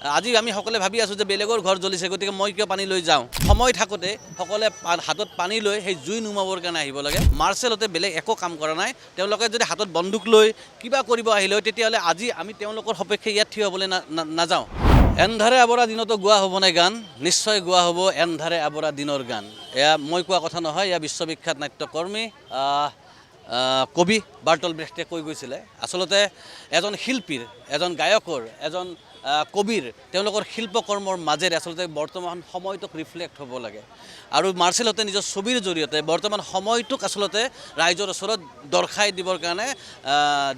আজি আমি সকলে ভাবি আছো যে বেলেগৰ ঘৰ জ্বলিছে গতিকে মই কিয় পানী লৈ যাওঁ সময় থাকোতে সকলে হাতত পানী লৈ সেই জুই নুমাবৰ কাৰণে আহিব লাগে মাৰ্চেলতে বেলেগ একো কাম কৰা নাই তেওঁলোকে যদি হাতত বন্দুক লৈ কিবা কৰিব আহিলে তেতিয়াহলে আজি আমি তেওঁলোকৰ সপক্ষে ইয়াত থিয় হ'বলৈ নাযাওঁ এন্ধাৰে আবৰা দিনতো গোৱা হ'ব নাই গান নিশ্চয় গোৱা হ'ব এন্ধাৰে আবৰা দিনৰ গান এয়া মই কোৱা কথা নহয় এয়া বিশ্ববিখ্যাত নাট্যকৰ্মী কবি বাৰ্টল ব্ৰেখটে কৈ গৈছিলে আসলতে এজন শিল্পীৰ এজন গায়কৰ এজন কবিৰ তেওঁলোকৰ শিল্পকৰ্মৰ মাজেৰে আসলতে বৰ্তমান সময়টোক ৰিফ্লেক্ট হ'ব লাগে আৰু মাৰ্চেলতে নিজৰ ছবিৰ জৰিয়তে বৰ্তমান সময়টোক আসলতে ৰাইজৰ ওচৰত দৰ্শাই দিবৰ কাৰণে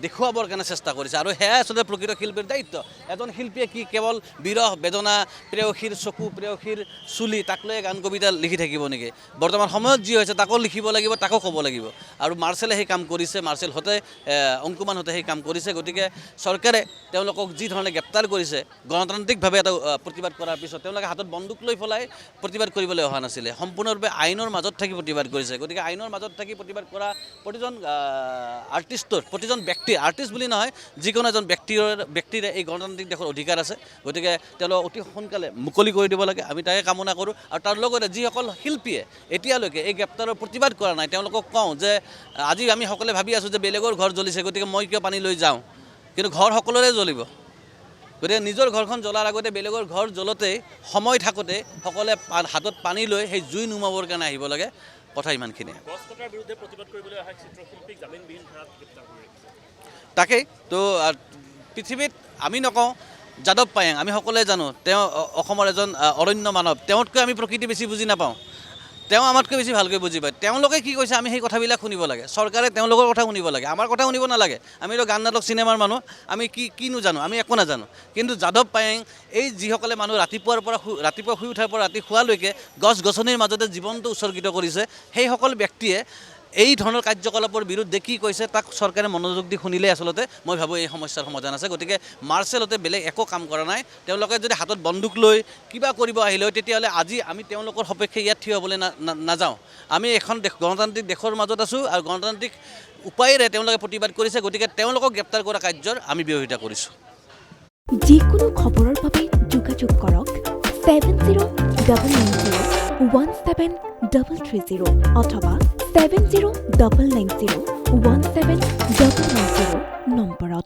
দেখুৱাবৰ কাৰণে চেষ্টা কৰিছে আৰু সেয়া আসলতে প্ৰকৃত শিল্পীৰ দায়িত্ব এজন শিল্পীয়ে কি কেৱল বিৰহ বেদনা প্ৰেয়সীৰ চকু প্ৰেয়সীৰ চুলি তাক লৈ গান কবিতা লিখি থাকিব নেকি বৰ্তমান সময়ত যি হৈছে তাকো লিখিব লাগিব তাকো ক'ব লাগিব আৰু মাৰ্চেলে সেই কাম কৰিছে মাৰ্চেলহঁতে অংকুমানহঁতে সেই কাম কৰিছে গতিকে চৰকাৰে তেওঁলোকক যি ধৰণে গ্ৰেপ্তাৰ কৰিছে গণতান্ত্ৰিকভাৱে এটা প্ৰতিবাদ কৰাৰ পিছত তেওঁলোকে হাতত বন্দুক লৈ পেলাই প্ৰতিবাদ কৰিবলৈ অহা নাছিলে সম্পূৰ্ণৰূপে আইনৰ মাজত থাকি প্ৰতিবাদ কৰিছে গতিকে আইনৰ মাজত থাকি প্ৰতিবাদ কৰা প্ৰতিজন আৰ্টিষ্টৰ প্ৰতিজন ব্যক্তি আৰ্টিষ্ট বুলি নহয় যিকোনো এজন ব্যক্তিৰে এই গণতান্ত্ৰিক দেশৰ অধিকাৰ আছে গতিকে তেওঁলোকক অতি সোনকালে মুকলি কৰি দিব লাগে আমি তাকে কামনা কৰোঁ আৰু তাৰ লগতে যিসকল শিল্পীয়ে এতিয়ালৈকে এই গ্ৰেপ্তাৰৰ প্ৰতিবাদ কৰা নাই তেওঁলোকক কওঁ যে আজি আমি সকলে ভাবি আছোঁ যে বেলেগৰ ঘৰ জ্বলিছে গতিকে মই কিয় পানী লৈ যাওঁ কিন্তু ঘৰ সকলোৰে জ্বলিব গতিকে নিজৰ ঘৰখন জ্বলাৰ আগতে বেলেগৰ ঘৰ জ্বলতে সময় থাকোতে সকলে হাতত পানী লৈ সেই জুই নুমাবৰ কাৰণে আহিব লাগে কথা ইমানখিনি তাকেই তো পৃথিৱীত আমি নকওঁ যাদৱ পায়েং আমি সকলোৱে জানো তেওঁ অসমৰ এজন অৰণ্য মানৱ তেওঁতকৈ আমি প্ৰকৃতি বেছি বুজি নাপাওঁ তেওঁ আমাতকৈ বেছি ভালকৈ বুজি পায় তেওঁলোকে কি কৈছে আমি সেই কথাবিলাক শুনিব লাগে চৰকাৰে তেওঁলোকৰ কথা শুনিব লাগে আমাৰ কথা শুনিব নালাগে আমিতো গান নাটক চিনেমাৰ মানুহ আমি কিনো জানো আমি একো নাজানো কিন্তু যাদৱ পায়েং এই যিসকলে মানুহ ৰাতিপুৱা শুই উঠাৰ পৰা ৰাতি শোৱালৈকে গছ গছনিৰ মাজতে জীৱনটো উৎসৰ্গিত কৰিছে সেইসকল ব্যক্তিয়ে এই ধৰণৰ কাৰ্যকলাপৰ বিৰুদ্ধে কি কৈছে তাক চৰকাৰে মনোযোগ দি শুনিলে আচলতে মই ভাবোঁ এই সমস্যাৰ সমাধান আছে গতিকে মাৰ্চেলতে বেলেগ একো কাম কৰা নাই তেওঁলোকে যদি হাতত বন্দুক লৈ কিবা কৰিব আহিলে তেতিয়াহ'লে আজি আমি তেওঁলোকৰ সপক্ষে ইয়াত থিয় হ'বলৈ নাযাওঁ আমি এখন গণতান্ত্ৰিক দেশৰ মাজত আছোঁ আৰু গণতান্ত্ৰিক উপায়েৰে তেওঁলোকে প্ৰতিবাদ কৰিছে গতিকে তেওঁলোকক গ্ৰেপ্তাৰ কৰা কাৰ্যৰ আমি বিৰোধিতা কৰিছোঁ যিকোনো খবৰৰ বাবে যোগাযোগ কৰক 7099017330 অথবা 7099017390 নম্বৰ